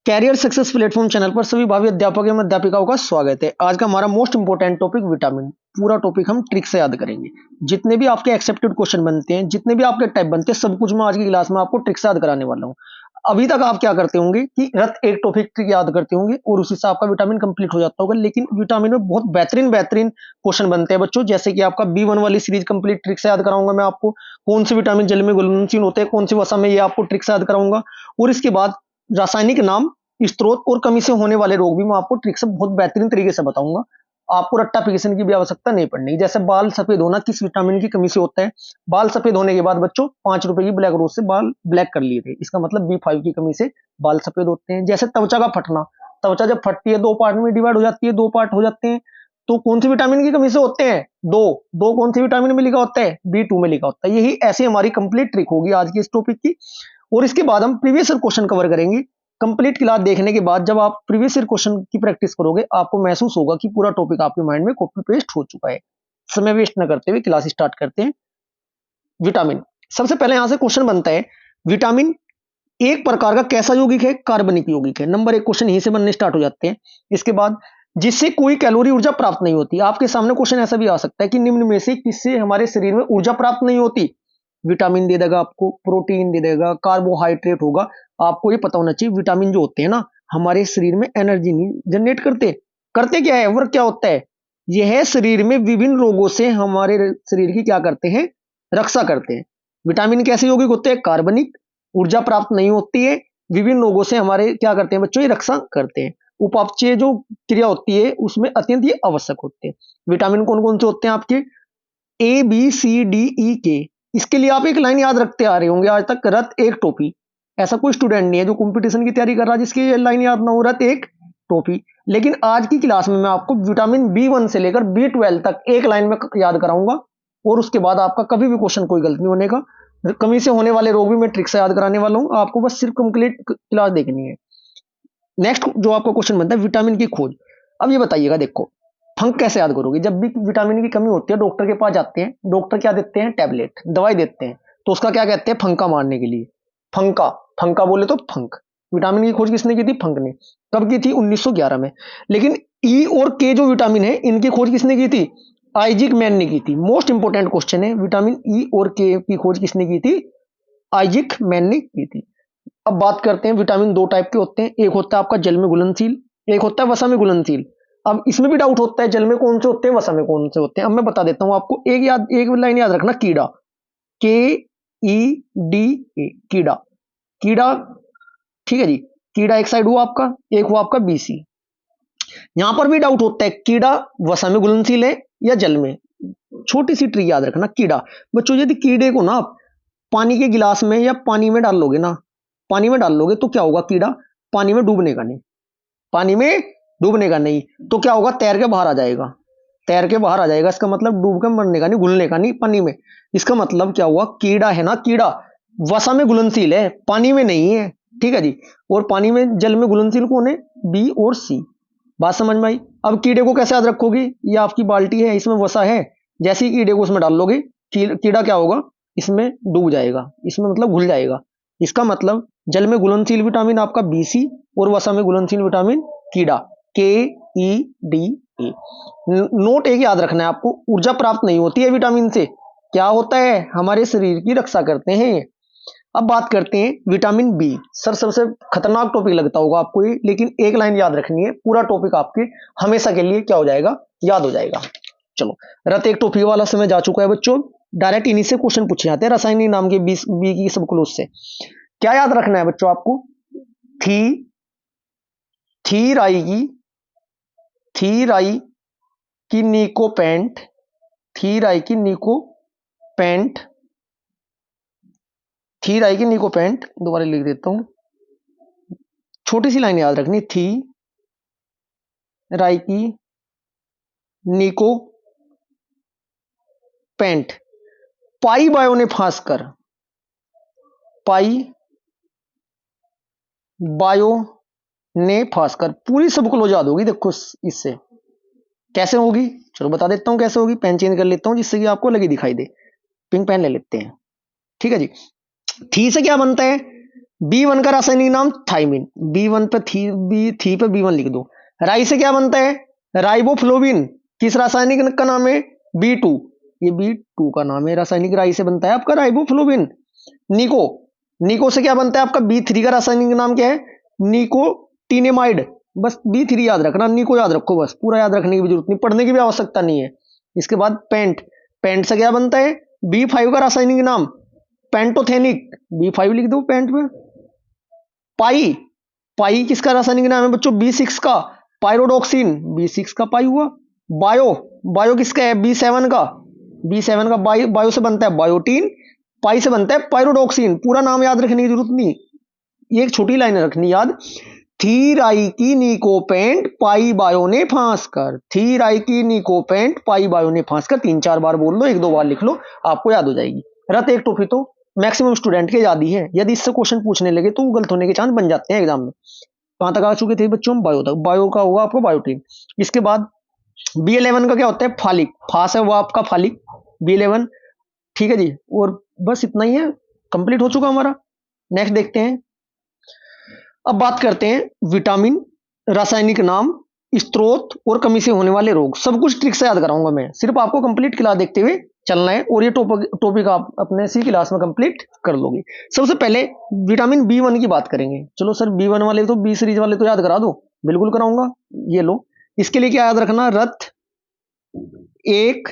Career success platform channel पर सभी भावी अध्यापक एवं अध्यापिकाओं का स्वागत है। आज का हमारा मोस्ट इंपोर्टेंट टॉपिक विटामिन। पूरा टॉपिक हम ट्रिक से याद करेंगे। जितने भी आपके एक्सेप्टेड क्वेश्चन बनते हैं, जितने भी आपके टाइप बनते हैं, सब कुछ मैं आज की क्लास में आपको ट्रिक से याद कराने वाला हूँ। अभी तक आप क्या करते होंगे कि रत एक टॉपिक ट्रिक याद करते होंगे और उसी से आपका विटामिन कंप्लीट हो जाता होगा। लेकिन विटामिन में बहुत बेहतरीन बेहतरीन क्वेश्चन बनते हैं बच्चों। जैसे कि आपका B1 वाली सीरीज कंप्लीट ट्रिक से याद कराऊंगा मैं आपको। कौन से विटामिन जल में घुलनशील होते हैं, कौन सी वसा में, ये आपको ट्रिक से याद कराऊंगा। और इसके बाद रासायनिक नाम, स्त्रोत और कमी से होने वाले रोग भी मैं आपको ट्रिक से बहुत बेहतरीन तरीके से बताऊंगा। आपको रट्टाफिकेशन की भी आवश्यकता नहीं पड़नी। जैसे बाल सफेद होना किस विटामिन की कमी से होता है। बाल सफेद होने के बाद बच्चों 5 रुपए की ब्लैक रोज से बाल ब्लैक कर लिए थे, इसका मतलब B5 की कमी से बाल सफेद होते हैं। जैसे त्वचा का फटना, त्वचा जब फटती है दो पार्ट में डिवाइड हो जाती है, दो पार्ट हो जाते हैं, तो कौन सी विटामिन की कमी से होते हैं? दो। दो कौन सी विटामिन में लिखा होता है? B2 में लिखा होता है। यही ऐसी हमारी कंप्लीट ट्रिक होगी आज की इस टॉपिक की। और इसके बाद हम प्रीवियस ईयर क्वेश्चन कवर करेंगे। कंप्लीट क्लास देखने के बाद जब आप प्रीवियस ईयर क्वेश्चन की प्रैक्टिस करोगे, आपको महसूस होगा कि पूरा टॉपिक आपके माइंड में कॉपी पेस्ट हो चुका है। समय वेस्ट न करते हुए क्लास स्टार्ट करते हैं। विटामिन, सबसे पहले यहां से क्वेश्चन बनता है, विटामिन एक प्रकार का कैसा यौगिक है? कार्बनिक यौगिक है। नंबर एक क्वेश्चन यहीं से बनने स्टार्ट हो जाते हैं। इसके बाद, जिससे कोई कैलोरी ऊर्जा प्राप्त नहीं होती। आपके सामने क्वेश्चन ऐसा भी आ सकता है कि निम्न में से किससे हमारे शरीर में ऊर्जा प्राप्त नहीं होती? विटामिन दे देगा आपको, प्रोटीन दे देगा, कार्बोहाइड्रेट होगा। आपको ये पता होना चाहिए विटामिन जो होते हैं ना, हमारे शरीर में एनर्जी नहीं जनरेट करते। करते क्या है, वर्क क्या होता है? यह शरीर में विभिन्न रोगों से हमारे शरीर की क्या करते हैं? रक्षा करते हैं। विटामिन कैसे यौगिक होते हैं? कार्बनिक, ऊर्जा प्राप्त नहीं होती है, विभिन्न रोगों से हमारे क्या करते हैं बच्चों? ये रक्षा करते हैं। उपापचय जो क्रिया होती है उसमें अत्यंत ही आवश्यक होते हैं। विटामिन कौन कौन से होते हैं आपके? A B C D E K। इसके लिए आप एक लाइन याद रखते आ रहे होंगे आज तक, रत एक टोपी। ऐसा कोई स्टूडेंट नहीं है जो कंपटीशन की तैयारी कर रहा है जिसकी ये लाइन याद ना हो, रत एक टोपी। लेकिन आज की क्लास में मैं आपको विटामिन B1 से लेकर B12 तक एक लाइन में याद कराऊंगा। और उसके बाद आपका कभी भी क्वेश्चन कोई गलत नहीं होने का। कमी से होने वाले रोग भी मैं ट्रिक से याद कराने वाला हूं। आपको बस सिर्फ कंप्लीट क्लास देखनी है। नेक्स्ट जो आपका क्वेश्चन बनता है, विटामिन की खोज। अब ये बताइएगा, देखो फंक कैसे याद करोगे? जब भी विटामिन की कमी होती है डॉक्टर के पास जाते हैं, डॉक्टर क्या देते हैं? टैबलेट, दवाई देते हैं। तो उसका क्या कहते हैं? फंका मारने के लिए। फंका, फंका बोले तो फंक। विटामिन की खोज किसने की थी? फंक ने। कब की थी? 1911 में। लेकिन ई और के जो विटामिन है, इनकी खोज किसने की थी? आइजिक मैन ने की थी। मोस्ट इंपोर्टेंट क्वेश्चन है, विटामिन ई और के की खोज किसने की थी? आइजिक मैन ने की थी। अब बात करते हैं, विटामिन दो टाइप के होते हैं। एक होता है आपका जल में घुलनशील, एक होता है वसा में घुलनशील। अब इसमें भी डाउट होता है, जल में कौन से होते हैं, वसा में कौन से होते हैं। अब मैं बता देता हूं आपको। एक लाइन याद रखना, कीड़ा, KEDA, कीड़ा। कीड़ा, ठीक है जी। कीड़ा एक साइड हुआ आपका, एक हुआ आपका BC। यहां पर भी डाउट होता है, कीड़ा वसा में घुलनशील है या जल में। छोटी सी ट्रिक याद रखना, कीड़ा। बच्चों यदि कीड़े को ना आप पानी के गिलास में या पानी में डाल लोगे ना, पानी में डाल लोगे तो क्या होगा? कीड़ा पानी में डूबने का नहीं, पानी में डूबने का नहीं, तो क्या होगा? तैर के बाहर आ जाएगा। तैर के बाहर आ जाएगा, इसका मतलब डूब के मरने का नहीं, घुलने का नहीं पानी में। इसका मतलब क्या हुआ? कीड़ा है ना, कीड़ा वसा में घुलनशील है, पानी में नहीं है। ठीक है जी। और पानी में, जल में घुलनशील कौन है? B और C। बात समझ में आई? अब कीड़े को कैसे याद रखोगे? ये आपकी बाल्टी है, इसमें वसा है। जैसे ही कीड़े को उसमें डाल लोगे, कीड़ा क्या होगा? इसमें डूब जाएगा, इसमें मतलब घुल जाएगा। इसका मतलब जल में घुलनशील विटामिन आपका BC और वसा में घुलनशील विटामिन कीड़ा, KEDA। नोट एक याद रखना है आपको, ऊर्जा प्राप्त नहीं होती है विटामिन से। क्या होता है? हमारे शरीर की रक्षा करते हैं। अब बात करते हैं विटामिन B। सर सबसे खतरनाक टॉपिक लगता होगा आपको ये, लेकिन एक लाइन याद रखनी है, पूरा टॉपिक आपके हमेशा के लिए क्या हो जाएगा? याद हो जाएगा। चलो, रत एक टॉपिक वाला समय जा चुका है बच्चों। डायरेक्ट इन्हीं से क्वेश्चन पूछे जाते हैं, रासायनिक नाम के बी की सब क्लोज से। क्या याद रखना है बच्चों आपको? थीराई की निकोपेंट, थीराई की निकोपेंट, थीराई की निकोपेंट, दोबारा लिख देता हूं। छोटी सी लाइन याद रखनी, थी राई की निकोपेंट। पाई बायो ने फांस कर, पाई बायो ने फांस कर, पूरी सब क्लोज याद होगी। देखो इससे कैसे होगी, चलो बता देता हूं कैसे होगी। पेन चेंज कर लेता हूं जिससे कि आपको लगी दिखाई दे। पिंक पेन ले लेते हैं, ठीक है जी। थी से क्या बनता है? B1 का रासायनिक नाम थाइमिन, B1 पे थी पे B1 लिख दो। राई से क्या बनता है? राइबोफ्लोविन। किस रासायनिक का नाम है? B2। ये B2 का नाम है, रासायनिक राई से बनता है आपका राइबोफ्लोविन। निको, निको से क्या बनता है आपका? B3 का रासायनिक नाम क्या है? निकोटिनेमाइड। बस B3 याद रखना, निको याद रखो, बस पूरा याद रखने की भी जरूरत नहीं, पढ़ने की भी आवश्यकता नहीं है। इसके बाद पेंट, पेंट से क्या बनता है? B5 का रासायनिक नाम पेंटोथेनिक, B5 लिख दो पेंट में। पाई, पाई किसका रासायनिक नाम है बच्चों? B6 का पायरोडोक्सिन, B6 का पाई हुआ। बायो, बायो किसका है? B7 का, B7 का बायो, बायो से बनता है बायोटीन, पाई से बनता है पायरोडोक्सिन। पूरा नाम याद रखने की जरूरत नहीं, ये एक छोटी लाइन रखनी याद। थीराई की निकोपेंट पाई बायो ने फांस कर, थीराई की निकोपेंट पाई बायो ने फांस कर, 3-4 बार बोल लो, 1-2 बार लिख लो, आपको याद हो जाएगी। रत एक टोपी तो मैक्सिमम स्टूडेंट के याद ही है, यदि इससे क्वेश्चन पूछने लगे तो गलत होने के चांस बन जाते हैं एग्जाम में। कहां तक आ चुके थे बच्चों हम? बायो तक। बायो का होगा आपको बायोटीन। इसके बाद B11 का क्या होता है? फालिक, फास है वो आपका फालिक, B11। ठीक है जी, और बस इतना ही है, कंप्लीट हो चुका हमारा। नेक्स्ट देखते हैं। अब बात करते हैं विटामिन, रासायनिक नाम, स्त्रोत और कमी से होने वाले रोग। सब कुछ ट्रिक से याद कराऊंगा मैं, सिर्फ आपको कंप्लीट क्लास देखते हुए चलना है, और ये टॉपिक आप अपने सी क्लास में कंप्लीट कर लोगे। सबसे पहले विटामिन B1 की बात करेंगे। चलो सर B1 वाले तो, B सीरीज वाले तो याद करा दो, बिल्कुल कराऊंगा। ये लो, इसके लिए क्या याद रखना? रथ एक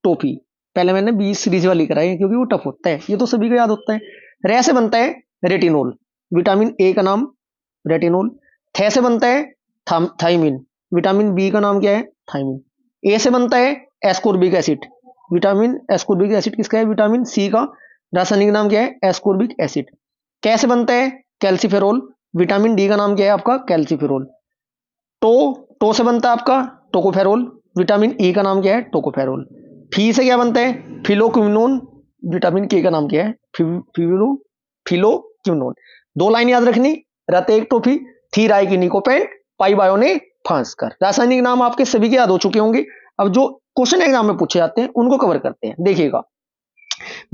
टोपी। पहले मैंने B सीरीज वाली कराई है क्योंकि वो टफ होता है, ये तो सभी को याद होता है। रे से बनता है रेटिनोल, विटामिन ए का नाम रेटिनोल। थे से बनता है थाइमिन, विटामिन बी का नाम क्या है? थाइमिन। ए से बनता है ascorbic acid, vitamin ascorbic acid किसका है? विटामिन सी का रासायनिक नाम क्या है? Ascorbic acid. कै से बनता है कैल्सीफेरोल, विटामिन डी का नाम क्या है आपका? कैल्सीफेरोल। टो से बनता है आपका टोकोफेरोल, विटामिन ई का नाम क्या है? टोकोफेरोल। फी से क्या बनता है? फिलोक्विनोन, विटामिन के का नाम क्या है? फिलोक्विनोन। 2 लाइन याद रखनी, रत एक टोफी, थी राय की निकोपेंट, पाई बायो ने फांस कर। रासायनिक नाम आपके सभी के याद हो चुके होंगे। अब जो क्वेश्चन एग्जाम में पूछे जाते हैं उनको कवर करते हैं। देखिएगा,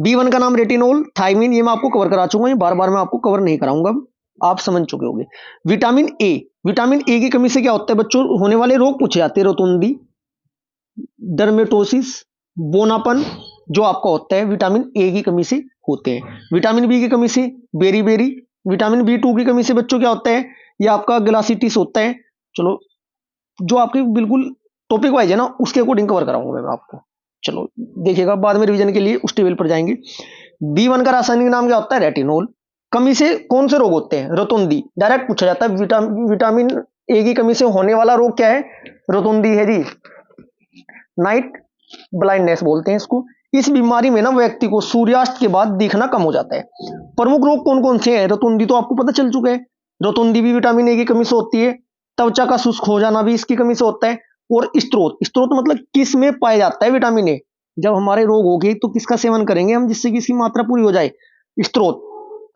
B1 का नाम रेटिनोल, थाइमिन, ये मैं आपको कवर करा चुका हूं, बार बार मैं आपको कवर नहीं कराऊंगा, आप समझ चुके होंगे। विटामिन ए, विटामिन ए की कमी से क्या होता है बच्चों? होने वाले रोग पूछे जाते हैं, रोतुंदी, डर्मेटोसिस, बोनापन, जो आपका होता है विटामिन ए की कमी से होते हैं। विटामिन बी की कमी से बेरी बेरी, विटामिन B2 की कमी से बच्चों क्या होता है? ये आपका ग्लासिटिस होता है। चलो, जो आपके बिल्कुल टॉपिक वाइज है ना, उसके अकॉर्डिंग कवर कराऊंगा मैं आपको। चलो देखिएगा, बाद में रिवीजन के लिए उस टेबल पर जाएंगे। B1 का रासायनिक नाम क्या होता है? रेटिनोल। कमी से कौन से रोग होते हैं? रोतुंदी, डायरेक्ट पूछा जाता है। विटामिन ए की कमी से होने वाला रोग क्या है? रोतुंदी है जी, नाइट ब्लाइंडनेस बोलते हैं इसको। इस बीमारी में ना व्यक्ति को सूर्यास्त के बाद दिखना कम हो जाता है। प्रमुख रोग कौन कौन से हैं? रोतुंदी तो आपको पता चल चुका है, रोतुंदी भी विटामिन ए की कमी से होती है। त्वचा का शुष्क हो जाना भी इसकी कमी से होता है। और स्त्रोत, स्त्रोत मतलब किस में पाया जाता है विटामिन ए? जब हमारे रोग हो गए तो किसका सेवन करेंगे हम जिससे कि इसकी मात्रा पूरी हो जाए? स्त्रोत,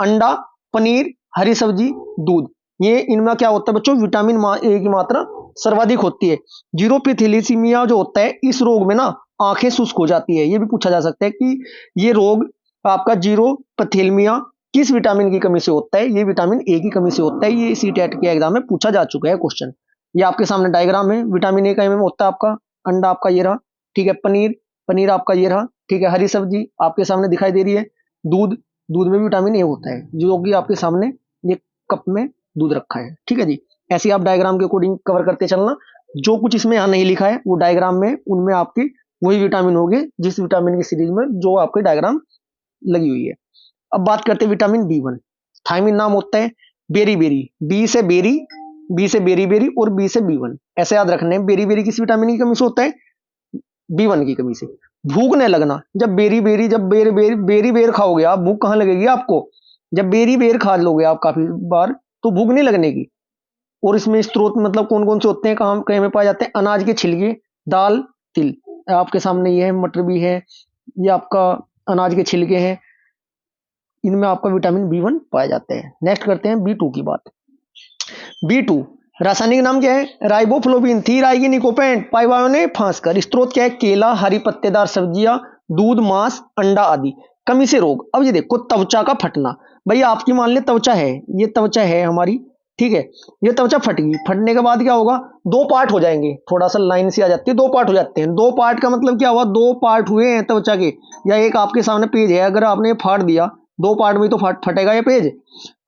अंडा, पनीर, हरी सब्जी, दूध, ये इनमें क्या होता है बच्चों? विटामिन ए की मात्रा सर्वाधिक होती है। जीरोपैथेलेसीमिया जो होता है, इस रोग में ना आंखें शुष्क हो जाती है। ये भी पूछा जा सकता है कि ये रोग आपका जीरोपैथेलेमिया किस विटामिन की कमी से होता है? ये विटामिन ए की कमी से होता है। ये सी टेट के एग्जाम में पूछा जा चुका है क्वेश्चन। ये आपके सामने डायग्राम है। विटामिन ए का में होता है आपका अंडा, आपका ये रहा, ठीक है। पनीर, पनीर आपका ये रहा, ठीक है। हरी सब्जी आपके सामने दिखाई दे रही है। दूध, दूध में विटामिन ए होता है, जो कि आपके सामने ये कप में दूध रखा है, ठीक है जी। ऐसे आप डायग्राम के अकॉर्डिंग कवर करते चलना। जो कुछ इसमें यहाँ नहीं लिखा है वो डायग्राम में, उनमें आपके वही विटामिन होंगे जिस विटामिन की सीरीज में जो आपके डायग्राम लगी हुई है। अब बात करते हैं विटामिन B1। थाइमिन नाम होता है बेरी बेरी, बी से बेरी, बी से बेरी बेरी और बी से B1, ऐसे याद रखने हैं। बेरी बेरी किस विटामिन की कमी से होता है? B1 की कमी से। भूख नहीं लगना, जब बेरी बेरी, जब बेरी बेर खाओगे आप, भूख कहां लगेगी आपको? जब बेरी बेर खा लोगे आप काफी बार तो भूख नहीं लगने की। और इसमें स्त्रोत मतलब कौन कौन से होते हैं, कहां कहीं में पाए जाते हैं? अनाज के छिलके, दाल, तिल, आपके सामने ये है, मटर भी है, ये आपका अनाज के छिलके हैं, इनमें आपका विटामिन B1 पाया जाता है। नेक्स्ट करते हैं B2 की बात। B2 रासायनिक नाम क्या है? राइबोफ्लोविन, थी राई की निकोपेंट, पाइबायो ने फांस कर। स्त्रोत क्या है? केला, हरी पत्तेदार सब्जियां, दूध, मांस, अंडा आदि। कमी से रोग। अब ये देखो त्वचा का फटना, भाई आपकी मान ले त्वचा है, ये त्वचा है हमारी, ठीक है, ये त्वचा फट गई, फटने के बाद क्या होगा, दो पार्ट हो जाएंगे, थोड़ा सा लाइन से आ जाती है, दो पार्ट हो जाते हैं। दो पार्ट का मतलब क्या हुआ, दो पार्ट हुए हैं त्वचा के, या एक आपके सामने पेज है, अगर आपने फाड़ दिया दो पार्ट में तो फटेगा ये पेज।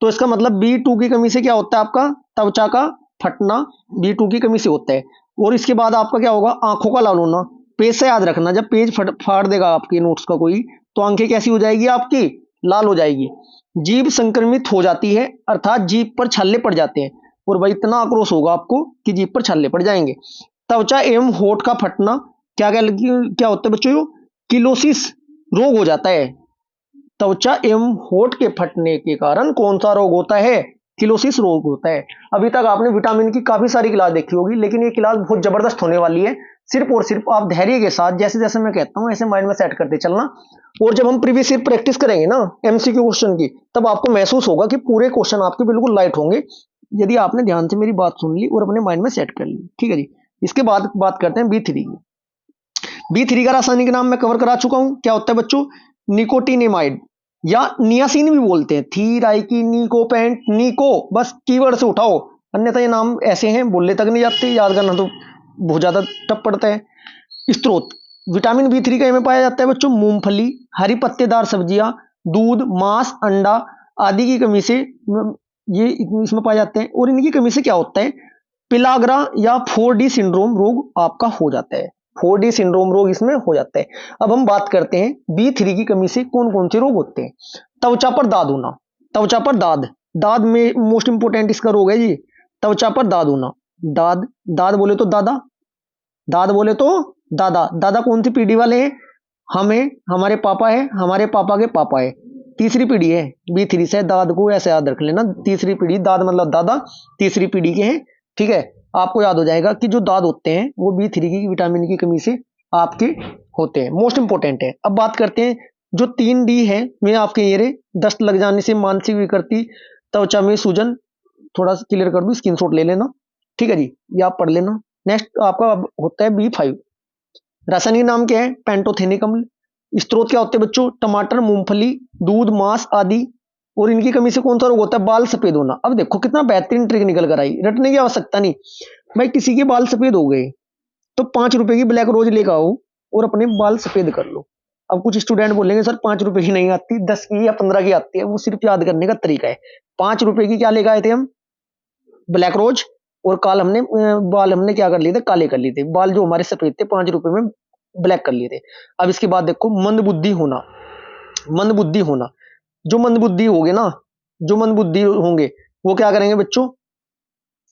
तो इसका मतलब B2 की कमी से क्या होता है, आपका त्वचा का फटना B2 की कमी से होता है। और इसके बाद आपका क्या होगा, आंखों का लाल होना। पेज से याद रखना, जब पेज फाड़ देगा आपके नोट्स का कोई, तो आंखें कैसी हो जाएगी, आपकी लाल हो जाएगी। जीभ संक्रमित हो जाती है, अर्थात जीभ पर छाले पड़ जाते हैं, और भाई इतना आक्रोश होगा आपको कि जीभ पर छाले पड़ जाएंगे। त्वचा एवं होठ का फटना, क्या क्या क्या होता है बच्चों, किलोसिस रोग हो जाता है। त्वचा एवं होठ के फटने के कारण कौन सा रोग होता है, किलोसिस रोग होता है। अभी तक आपने विटामिन की काफी सारी क्लास देखी होगी, लेकिन ये क्लास बहुत जबरदस्त होने वाली है। सिर्फ और सिर्फ आप धैर्य के साथ जैसे जैसे मैं कहता हूं ऐसे माइंड में सेट करते चलना, और जब हम प्रीवियस ईयर प्रैक्टिस करेंगे ना एमसीक्यू क्वेश्चन की, तब आपको महसूस होगा कि पूरे क्वेश्चन आपके बिल्कुल लाइट होंगे, यदि आपने ध्यान से मेरी बात सुन ली और अपने माइंड में सेट कर ली। ठीक है जी। इसके बाद बात करते हैं B3 की। B3 का रासायनिक नाम मैं कवर करा चुका हूं, क्या होता है बच्चों, निकोटिनेमाइड या नियासिन भी बोलते हैं, थीराइकिनिकोपेंट, निको बस कीवर्ड से उठाओ, अन्यथा ये नाम ऐसे हैं बोलने तक नहीं जाते, याद करना तो बहुत ज्यादा टफ पड़ता है। स्त्रोत विटामिन B3 का में पाया जाता है बच्चों, मूंगफली, हरी पत्तेदार सब्जियां, दूध, मांस, अंडा आदि की कमी से ये इसमें पाए जाते हैं। और इनकी कमी से क्या होता है, पिलाग्रा या 4D सिंड्रोम रोग आपका हो जाता है, 4D सिंड्रोम रोग इसमें हो जाता है। अब हम बात करते हैं B3 की कमी से कौन कौन से रोग होते हैं। त्वचा पर दाद होना, त्वचा पर दाद, दाद में मोस्ट इंपोर्टेंट इसका रोग है जी, त्वचा पर दाद होना। दाद, दाद बोले तो दादा, दाद बोले तो दादा, दादा कौन सी पीढ़ी वाले हैं, हमें, हमारे पापा है, हमारे पापा के पापा है, तीसरी पीढ़ी है B3 से। दाद को ऐसे याद रख लेना, तीसरी पीढ़ी, दाद मतलब दादा, तीसरी पीढ़ी के हैं। ठीक है, आपको याद हो जाएगा कि जो दाद होते हैं वो B3 की विटामिन की कमी से आपके होते हैं, मोस्ट इंपोर्टेंट है। अब बात करते हैं जो 3D है, मैं आपके ये रे, दस्त लग जाने से, मानसिक विकृति, त्वचा में सूजन, थोड़ा सा क्लियर कर दूं, स्क्रीनशॉट ले लेना। ठीक है जी, ये आप पढ़ लेना। नेक्स्ट आपका होता है B5, रासायनिक नाम क्या है, पेंटोथेनिक अम्ल। स्त्रोत क्या होते हैं बच्चों, टमाटर, मूंगफली, दूध, मांस आदि। और इनकी कमी से कौन सा रोग होता है, बाल सफेद होना। अब देखो कितना बेहतरीन ट्रिक निकल कर आई, रटने की आवश्यकता नहीं। भाई किसी के बाल सफेद हो गए तो 5 रुपए की ब्लैक रोज लेकर आओ और अपने बाल सफेद कर लो। अब कुछ स्टूडेंट बोलेंगे सर 5 रुपए की नहीं आती, 10 की या 15 की आती है, वो सिर्फ याद करने का तरीका है। 5 रुपए की क्या लेकर आए थे हम, ब्लैक रोज, और काल हमने बाल हमने क्या कर लिए थे, काले कर लिए थे, बाल जो हमारे सफेद थे 5 रुपए में ब्लैक कर लिए थे। अब इसके बाद देखो मंदबुद्धि होना, मंदबुद्धि होना, जो मंदबुद्धि होंगे ना, जो मंदबुद्धि होंगे वो क्या करेंगे बच्चों,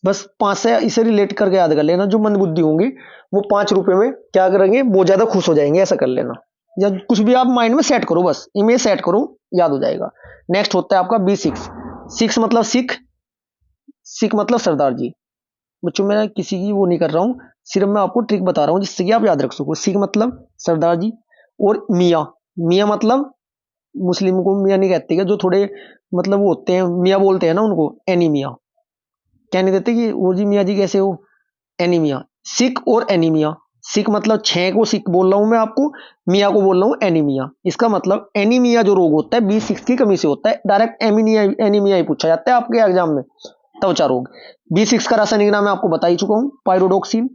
बस 5 से इसे रिलेट करके याद कर लेना, जो मंदबुद्धि होंगे वो 5 रुपए में क्या करेंगे, वो ज्यादा खुश हो जाएंगे, ऐसा कर लेना, या कुछ भी आप माइंड में सेट करो, बस इमेज सेट करो, याद हो जाएगा। नेक्स्ट होता है आपका B6, सिक्स मतलब सिख, सिख मतलब सरदार जी। बच्चों मैं किसी की वो नहीं कर रहा हूँ, सिर्फ मैं आपको ट्रिक बता रहा हूँ जिससे कि आप याद रख सको। सिख मतलब सरदार जी, और मियाँ, मियाँ मतलब मुस्लिम को मियाँ नहीं कहते, जो थोड़े मतलब वो होते हैं मियाँ बोलते हैं ना उनको, एनीमिया, क्या नहीं देते कि वो जी मियाँ जी कैसे हो, एनीमिया। सिख और एनीमिया, सिख मतलब 6 को सिख बोल रहा हूं मैं आपको, मियाँ को बोल रहा हूं एनीमिया। इसका मतलब एनीमिया जो रोग होता है B6 की कमी से होता है, डायरेक्ट एनीमिया ही पूछा जाता है आपके एग्जाम में, त्वचा रोग। B6 का रासायनिक नाम मैं आपको बता ही चुका हूं, पायरोडोक्सिन,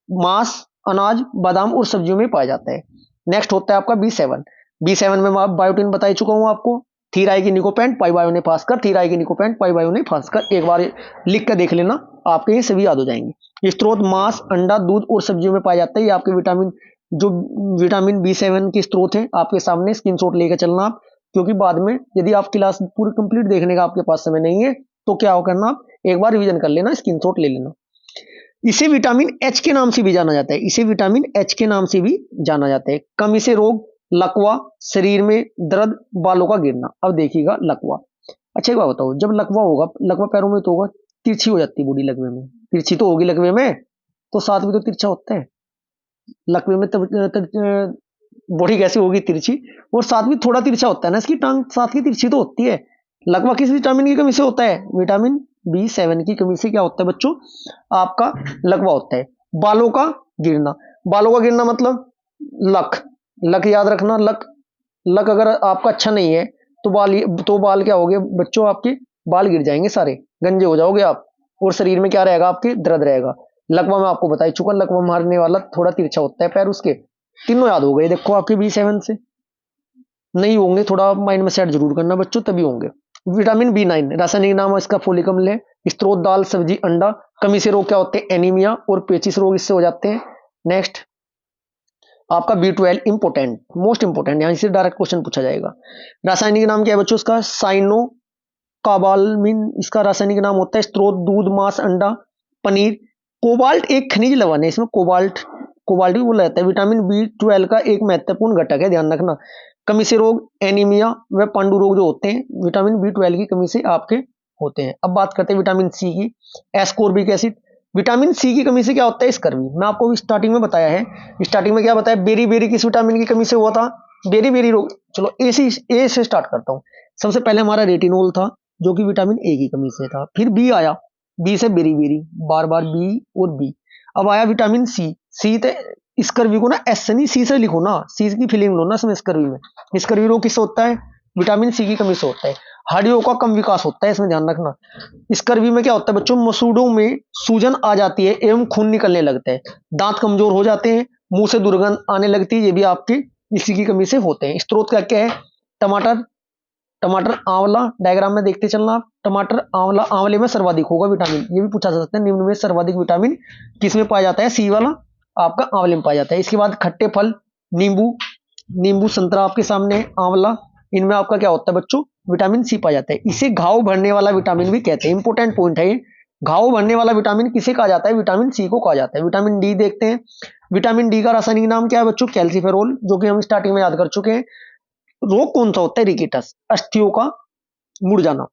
मांस, अनाज, बादाम और सब्जियों में पाया जाता है। नेक्स्ट होता है आपका B7, B7 में मैं बायोटिन बता ही चुका हूं आपको, थीराइकिनिकोपेंट, पाइबायोनेफास्कर, थीराइकिनिकोपेंट, पाइबायोनेफास्कर, एक बार लिख कर देख लेना, आपके ये सभी याद हो जाएंगे। स्त्रोत मांस, अंडा, दूध और सब्जियों में पाया जाता है। ये आपके विटामिन, जो विटामिन B7 के स्त्रोत हैं आपके सामने, स्क्रीनशॉट लेकर चलना आप, क्योंकि बाद में यदि आप क्लास पूरी कंप्लीट देखने का आपके पास समय नहीं है तो क्या हो करना, आप एक बार रिवीजन कर लेना, स्क्रीनशॉट ले लेना। इसे विटामिन H के नाम से भी जाना जाता है, इसे विटामिन H के नाम से भी जाना जाता है। कमी से रोग, लकवा, शरीर में दर्द, बालों का गिरना। अब देखिएगा लकवा, अच्छा एक बात बताओ, जब लकवा होगा, लकवा पैरों में तो होगा, तिरछी हो जाती है बॉडी लकवे में, तिरछी तो होगी लकवे में, तो साथ में तो तिरछा होता है लकवे में, तब बॉडी कैसे होगी तिरछी, और साथ में थोड़ा तिरछा होता है ना, इसकी टांग साथ की तिरछी तो होती है। लकवा किस विटामिन की कमी से होता है, विटामिन B7 की कमी से क्या होता है बच्चों, आपका लकवा होता है। बालों का गिरना, बालों का गिरना मतलब लक, लक याद रखना, लक लक अगर आपका अच्छा नहीं है तो बाल क्या हो गए बच्चों, आपके बाल गिर जाएंगे सारे, गंजे हो जाओगे आप, और शरीर में क्या रहेगा, आपके दर्द रहेगा। लकवा में आपको बता ही चुका, लकवा मारने वाला थोड़ा तिरछा होता है पैर उसके। तीनों याद हो गए देखो आपके B7 से। नहीं होंगे थोड़ा माइंड में सेट जरूर करना बच्चों, तभी होंगे। विटामिन B9 रासायनिक नाम है इसका फोलिक अम्ल है। स्त्रोत दाल सब्जी अंडा। कमी से रोग क्या होते हैं, एनीमिया और पेचिस रोग इससे हो जाते हैं। नेक्स्ट आपका B12 इंपोर्टेंट, मोस्ट इंपोर्टेंट, यहां से डायरेक्ट क्वेश्चन पूछा जाएगा। रासायनिक नाम क्या है बच्चों इसका, साइनो काबालमिन इसका रासायनिक नाम होता है। स्त्रोत दूध मांस अंडा पनीर। कोबाल्ट एक खनिज लवण है, इसमें कोबाल्ट भी बोला जाता है। विटामिन B12 का एक महत्वपूर्ण घटक है, ध्यान रखना। कमी से रोग एनीमिया व पांडु रोग जो होते हैं विटामिन B12 की कमी से आपके होते हैं। अब बात करते हैं विटामिन सी की, एस्कोर्बिक एसिड। विटामिन सी की कमी से क्या होता है, स्कर्वी। मैं आपको स्टार्टिंग में बताया है, स्टार्टिंग में क्या बताया, बेरी बेरी किस विटामिन की कमी से हुआ था, बेरी बेरी रोग। चलो ए से स्टार्ट करता हूं। सबसे पहले हमारा रेटिनोल था जो कि विटामिन ए की कमी से था। फिर बी आया, बी से बेरी बेरी, बार बार बी और बी। अब आया विटामिन सी, सी थे स्कर्वी को ना एस से नहीं सी से लिखो ना, सी की फीलिंग लो ना इसमें। स्कर्वी में स्कर्वी रोग किससे होता है, विटामिन सी की कमी से होता है। हड्डियों का कम विकास होता है, इसमें ध्यान रखना। स्कर्वी में क्या होता है बच्चों, मसूड़ों में सूजन आ जाती है एवं खून निकलने लगता है, दांत कमजोर हो जाते हैं, मुंह से दुर्गंध आने लगती है, ये भी आपकी इसी की कमी से होते हैं। स्त्रोत क्या क्या है, टमाटर, टमाटर आंवला, डायग्राम में देखते चलना आप। टमाटर आंवला, आंवले में सर्वाधिक होगा विटामिन, ये भी पूछा जा सकता है। निम्न में सर्वाधिक विटामिन किस में पाया जाता है, सी वाला आपका आंवले में पाया जाता है। इसके बाद खट्टे फल, नींबू, नींबू संतरा आपके सामने, आंवला, इनमें आपका क्या होता है बच्चों, विटामिन सी पाया जाता है। इसे घाव भरने वाला विटामिन भी कहते हैं, इंपोर्टेंट पॉइंट है ये। घाव भरने वाला विटामिन किसे कहा जाता है, विटामिन सी को कहा जाता है। विटामिन डी देखते हैं। विटामिन डी का रासायनिक नाम क्या है बच्चों, कैल्सीफेरोल, जो कि हम स्टार्टिंग में याद कर चुके हैं। रोग कौन सा होता है, रिकेटस, अस्थियों का मुड़ जाना,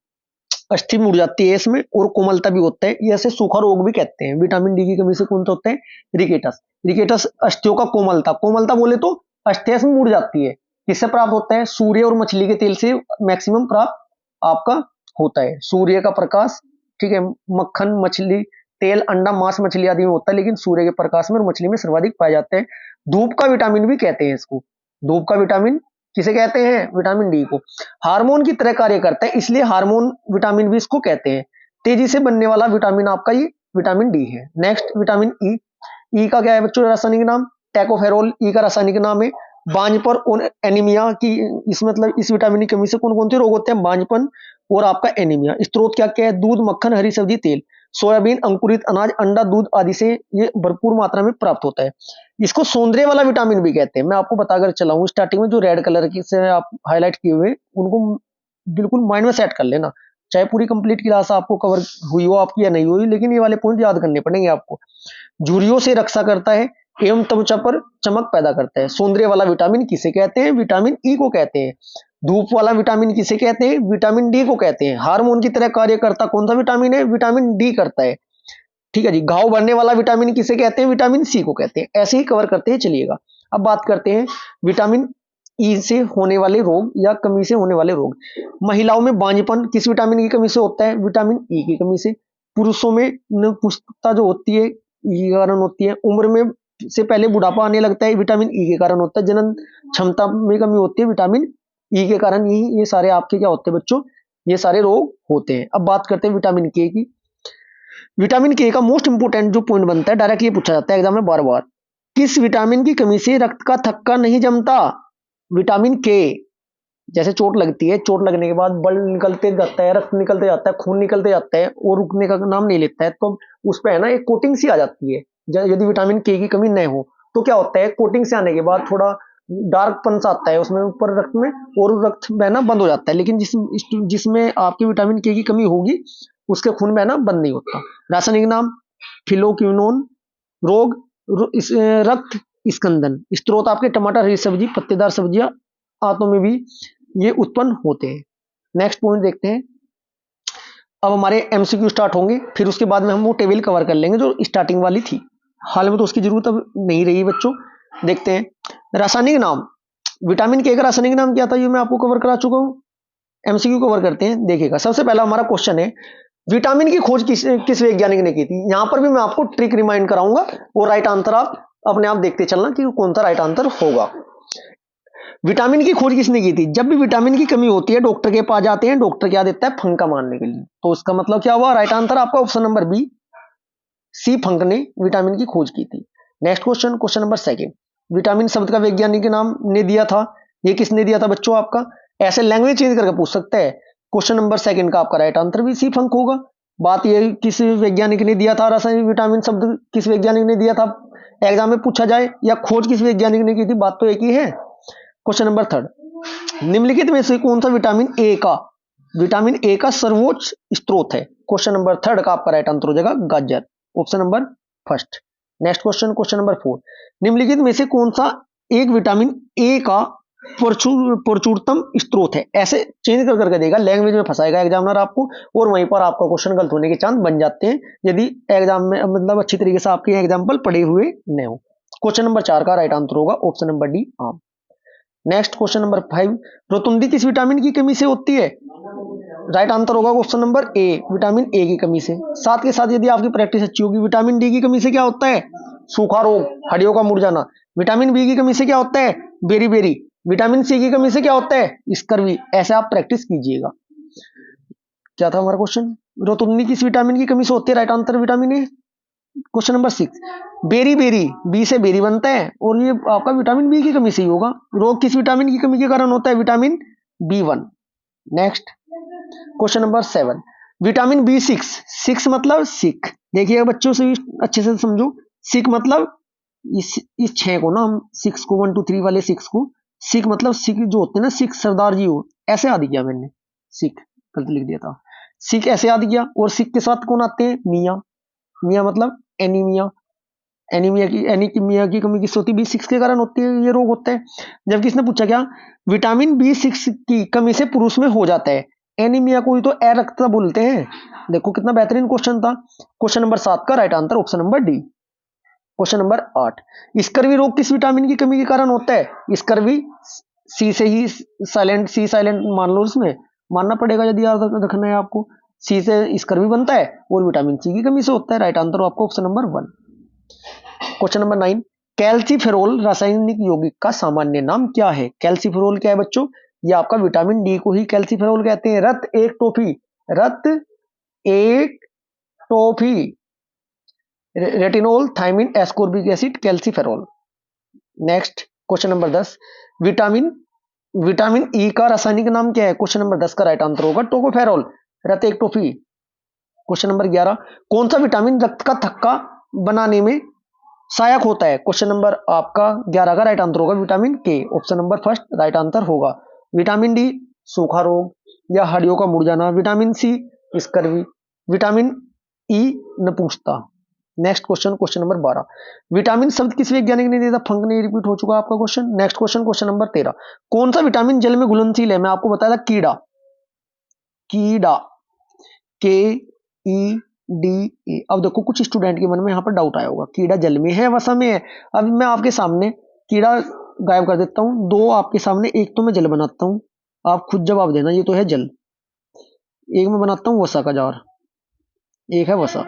अस्थि मुड़ जाती है इसमें, और कोमलता भी होता है, ये ऐसे सूखा रोग भी कहते हैं। विटामिन डी की कमी से कौन सा होता है, रिकेटस। रिकेटस अस्थियों का कोमलता, कोमलता बोले तो अस्थियां से मुड़ जाती है, किससे प्राप्त होता है, सूर्य और मछली के तेल से मैक्सिमम प्राप्त आपका होता है। सूर्य का प्रकाश, ठीक है, मक्खन मछली तेल अंडा मांस मछली आदि में होता है, लेकिन सूर्य के प्रकाश में और मछली में सर्वाधिक पाए जाते हैं। धूप का विटामिन भी कहते हैं इसको, धूप का विटामिन किसे कहते हैं, विटामिन डी को। हार्मोन की तरह कार्य करता है, इसलिए हार्मोन विटामिन भी इसको कहते हैं। तेजी से बनने वाला विटामिन आपका ये विटामिन डी है। नेक्स्ट विटामिन ई, ई का क्या है बच्चों रासायनिक नाम, टैकोफेरोल, ई का रासायनिक नाम है। बांझपन और एनीमिया की, इस मतलब इस विटामिन की कमी से कौन कौन से रोग होते हैं, बांझपन और आपका एनीमिया। स्त्रोत क्या क्या है, दूध मक्खन हरी सब्जी तेल, सोयाबीन अंकुरित अनाज अंडा दूध आदि से ये भरपूर मात्रा में प्राप्त होता है। इसको सौंदर्य वाला विटामिन भी कहते हैं। मैं आपको बताकर चला हूं, स्टार्टिंग में जो रेड कलर की से आप हाईलाइट किए हुए उनको बिल्कुल माइंड में सेट कर लेना, चाहे पूरी कंप्लीट क्लास आपको कवर हुई हो आपकी या नहीं हुई, लेकिन ये वाले पॉइंट याद करने पड़ेंगे आपको। झुर्रियों से रक्षा करता है एवं त्वचा पर चमक पैदा करता है। सौंदर्य वाला विटामिन किसे कहते हैं, विटामिन ई को कहते हैं। धूप वाला विटामिन किसे कहते हैं, विटामिन डी को कहते हैं। हार्मोन की तरह कार्य करता कौन सा विटामिन है, विटामिन डी करता है, ठीक है जी। घाव भरने वाला विटामिन किसे कहते हैं, विटामिन सी को कहते हैं। ऐसे ही कवर करते हैं चलिएगा। अब बात करते हैं विटामिन ई से होने वाले रोग या कमी से होने वाले रोग। महिलाओं में बांझपन किस विटामिन की कमी से होता है, विटामिन ई की कमी से। पुरुषों में नपुंसकता जो होती है ई के कारण होती है। उम्र में से पहले बुढ़ापा आने लगता है, विटामिन ई के कारण होता है। जनन क्षमता में कमी होती है, विटामिन ई के कारण ही ये सारे आपके क्या होते हैं बच्चों, ये सारे रोग होते हैं। अब बात करते हैं विटामिन के की। विटामिन के का मोस्ट इंपोर्टेंट जो पॉइंट बनता है, डायरेक्ट ये पूछा जाता है एग्जाम में बार बार, किस विटामिन की कमी से रक्त का थक्का नहीं जमता, विटामिन के। जैसे चोट लगती है, चोट लगने के बाद बल निकलते जाता है, रक्त निकलते जाता है, खून निकलते जाता है और रुकने का नाम नहीं लेता है, तो उस पर है ना एक कोटिंग सी आ जाती है। यदि विटामिन के की कमी नहीं हो तो क्या होता है, कोटिंग से आने के बाद थोड़ा डार्क पन सा आता है उसमें ऊपर रक्त में, और रक्त बहना बंद हो जाता है। लेकिन जिसमें आपकी विटामिन के की कमी होगी उसके खून बहना बंद नहीं होता। रासायनिक नाम फिलोक्विनोन। रोग रक्त स्कंदन। स्त्रोत आपके टमाटर हरी सब्जी पत्तेदार सब्जियां आंतों में भी ये उत्पन्न होते हैं। नेक्स्ट पॉइंट देखते हैं। अब हमारे एमसीक्यू स्टार्ट होंगे, फिर उसके बाद में हम वो टेबल कवर कर लेंगे जो स्टार्टिंग वाली थी। हाल में तो उसकी जरूरत अब नहीं रही बच्चों। देखते हैं रासायनिक नाम। विटामिन के का रासायनिक नाम क्या था, ये मैं आपको कवर करा चुका हूं। एमसीक्यू कवर करते हैं, देखिएगा। सबसे पहला हमारा क्वेश्चन है, विटामिन की खोज किस वैज्ञानिक ने की थी। यहां पर भी मैं आपको ट्रिक रिमाइंड कराऊंगा और राइट आंसर आप अपने आप देखते चलना कि कौन सा राइट आंसर होगा। विटामिन की खोज किसने की थी? जब भी विटामिन की कमी होती है डॉक्टर के पास जाते हैं, डॉक्टर क्या देता है? फंका मारने के लिए। तो उसका मतलब क्या हुआ? राइट आंसर आपका ऑप्शन नंबर बी, सी फंक ने विटामिन की खोज की थी। Next question, question number second, vitamin शब्द का वैज्ञानिक नाम ने दिया था, ये किसने दिया था बच्चों आपका? ऐसे लैंग्वेज चेंज करके पूछ सकते हैं। क्वेश्चन नंबर सेकंड का आपका राइट आंसर भी सी फंक होगा। बात ये किस वैज्ञानिक ने दिया था रासायनिक विटामिन शब्द, किस वैज्ञानिक ने दिया था एग्जाम में पूछा जाए, या खोज किस वैज्ञानिक ने की थी, बात तो एक ही है। क्वेश्चन नंबर थर्ड, निम्नलिखित में से कौन सा विटामिन ए का सर्वोच्च स्रोत है? क्वेश्चन नंबर थर्ड का आपका राइट आंसर हो जाएगा गाजर, option number first. Next question, question number four, निम्नलिखित में से कौन सा एक विटामिन ए का प्रचुरतम स्रोत है? ऐसे चेंज कर करके देगा, लैंग्वेज में फंसाएगा एग्जामिनर आपको, और वहीं पर आपका क्वेश्चन गलत होने के चांस बन जाते हैं यदि एग्जाम में मतलब अच्छी तरीके से आपके एग्जाम्पल पढ़े हुए न हो। क्वेश्चन नंबर चार का राइट आंसर होगा ऑप्शन नंबर डी, आम। नेक्स्ट क्वेश्चन नंबर फाइव, रोतुंडी किस विटामिन की कमी से होती है? राइट आंसर होगा option number A, vitamin A की कमी से। साथ के साथ यदि आपकी प्रैक्टिस अच्छी होगी, विटामिन डी की कमी से क्या होता है? सूखा रोग, हड्डियों का मुरझाना। विटामिन बी की कमी से क्या होता है? बेरी। विटामिन सी की कमी से क्या होता है? स्कर्वी। ऐसे आप प्रैक्टिस कीजिएगा। क्या था हमारा क्वेश्चन? रोतुंडी किस विटामिन की कमी से होती है? Right answer vitamin A. Question number six, बेरी बी से बेरी बनता है, और ये आपका विटामिन बी की कमी से ही होगा। रोग किस विटामिन की कमी के कारण होता है? विटामिन बी1। Next question number seven, vitamin B six मतलब सिक। देखिएगा बच्चों से अच्छे से समझो, सिक मतलब इस छह को ना, हम सिक्स को 1 2 3 वाले सिक्स को सिक मतलब सिक जो होते हैं ना, सिख सरदार जी हो, ऐसे याद किया मैंने, सिख गलत लिख दिया था, सिख ऐसे याद किया। और सिख के साथ कौन आते हैं? मियाँ। मियाँ मतलब एनीमिया। एनीमिया की कमी किस होती है? बी6 के कारण होती है, ये रोग होता है। जबकि इसने पूछा क्या? विटामिन बी6 की कमी से पुरुष में हो जाता है एनीमिया को ही तो अरक्तता बोलते हैं। देखो कितना बेहतरीन क्वेश्चन था। क्वेश्चन नंबर 7 का right answer option number D. Question number 8, scurvy रोग किस विटामिन की कमी के कारण होता है? स्कर्वी सी से ही साइलेंट, सी साइलेंट मान लो, उसमें मानना पड़ेगा यदि याद रखना है आपको। सी से स्कर्वी बनता है और विटामिन सी की कमी से होता है। राइट आंसर आपको option number 1। Question number 9, calciferol रासायनिक यौगिक का सामान्य नाम क्या है? कैल्सीफेरोल क्या है बच्चों? ये आपका विटामिन डी को ही कैल्सीफेरोल कहते हैं। रत एक टोफी, retinol, thiamine, ascorbic acid, calciferol. Next question number 10, vitamin E का रासायनिक नाम क्या है? क्वेश्चन नंबर 10 का राइट आंसर होगा टोकोफेरोल, रत एक टोफी। क्वेश्चन नंबर 11, कौन सा विटामिन रक्त का थक्का बनाने में सहायक होता है? क्वेश्चन नंबर आपका 11 का राइट आंसर होगा vitamin K, option number first right answer होगा। विटामिन डी सूखा रोग या हड्डियों का मुरझाना, vitamin C scurvy, vitamin E नपुंसकता। Next question, question number 12, vitamin शब्द किस वैज्ञानिक ने दिया था? फंक ने रिपीट हो चुका आपका question. Next question, question number 13, कौन सा विटामिन जल में घुलनशील है? मैं आपको बताया था कीड़ा, के ई डी ए। अब देखो कुछ स्टूडेंट के मन में यहाँ पर डाउट आया होगा, कीड़ा जल में है वसा में है? अब मैं आपके सामने कीड़ा गायब कर देता हूँ, दो आपके सामने, एक तो मैं जल बनाता हूँ, आप खुद जवाब देना, ये तो है जल। एक मैं बनाता हूँ वसा का जार, एक है वसा,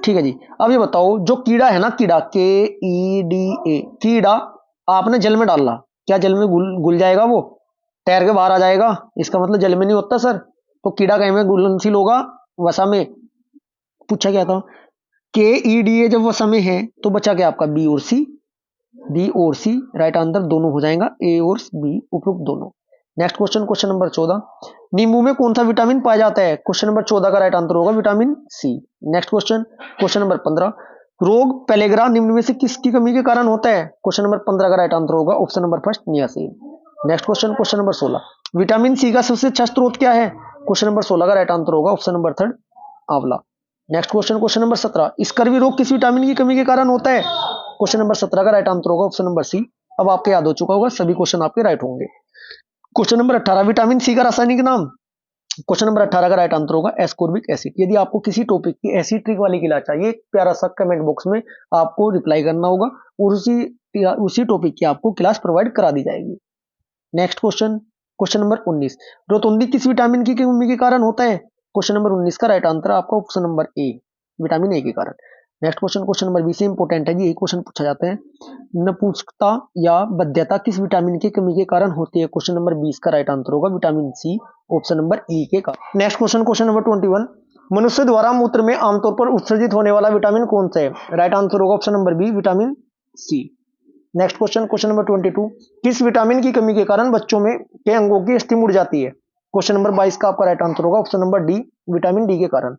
ठीक है जी। अब ये बताओ, जो कीड़ा है ना, कीड़ा के ई डी ए, कीड़ा आपने जल में डाला, क्या जल में घुल जाएगा? वो तैर के बाहर आ जाएगा? इसका मतलब जल में नहीं होता सर। तो कीड़ा कहीं में घुलनशील होगा? वसा में। पूछा क्या था? के ई डी ए जब वसा में है तो बचा क्या आपका? बी और सी राइट आंसर दोनों हो जाएगा, ए और बी उपयुक्त दोनों। नेक्स्ट क्वेश्चन, क्वेश्चन नंबर 14, नींबू में कौन सा विटामिन पाया जाता है? क्वेश्चन नंबर 14 का राइट आंसर होगा vitamin C. Next question, question number 15, रोग पेलेग्रा निम्न में से किसकी कमी के कारण होता है? क्वेश्चन नंबर 15 का राइट आंसर होगा option number first niacin. Next question, question number 16, vitamin C का सबसे अच्छा स्रोत क्या है? क्वेश्चन नंबर 16 का राइट आंसर होगा ऑप्शन नंबर थर्ड आंवला। Next question, question number 17, scurvy रोग किस विटामिन की कमी के कारण होता है? क्वेश्चन नंबर 17 का राइट आंसर होगा ऑप्शन नंबर सी। अब आपके याद हो चुका होगा, सभी क्वेश्चन आपके राइट होंगे। क्वेश्चन नंबर 18, विटामिन सी का रासायनिक नाम? क्वेश्चन नंबर 18 का राइट आंसर होगा एस्कोर्बिक एसिड। यदि आपको किसी टॉपिक की ऐसी ट्रिक वाली क्लास चाहिए, प्यारा सा कमेंट बॉक्स में आपको रिप्लाई करना होगा और उसी टॉपिक की आपको क्लास प्रोवाइड करा दी जाएगी। नेक्स्ट क्वेश्चन, क्वेश्चन नंबर 19, रोतुंदी किस विटामिन की कमी के कारण होता है? क्वेश्चन नंबर 19 का राइट आंसर आपका option number A, vitamin A के कारण। नेक्स्ट क्वेश्चन नंबर 20 से इंपॉर्टेंट है जी, यही क्वेश्चन पूछा जाता है। नपुंसकता या बध्यता किस विटामिन की कमी के कारण होती है? क्वेश्चन नंबर 20 का राइट आंसर होगा vitamin C, option number E के कारण। नेक्स्ट क्वेश्चन नंबर 21, मनुष्य द्वारा मूत्र में आमतौर पर उत्सर्जित होने वाला विटामिन कौन सा है? राइट आंसर होगा option number B, vitamin C. Next question number 22, किस विटामिन की कमी के कारण बच्चों में के अंगों की अस्थि मुड़ जाती है? क्वेश्चन नंबर 22 का आपका राइट आंसर होगा option number D, vitamin D के कारण,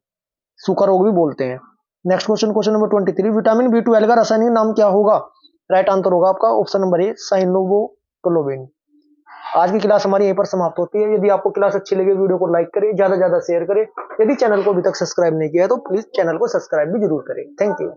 सूखा रोग भी बोलते हैं। Next question number 23, vitamin B 12 का रासायनिक नाम क्या होगा? राइट आंसर होगा आपका ऑप्शन नंबर ए, साइनोवोक्लोबिन। आज की क्लास हमारी यहीं पर समाप्त होती है। यदि आपको क्लास अच्छी लगे वीडियो को लाइक करें, ज्यादा से ज्यादा शेयर करें। यदि चैनल को अभी तक सब्सक्राइब नहीं किया है तो प्लीज चैनल को सब्सक्राइब भी जरूर करें। Thank you.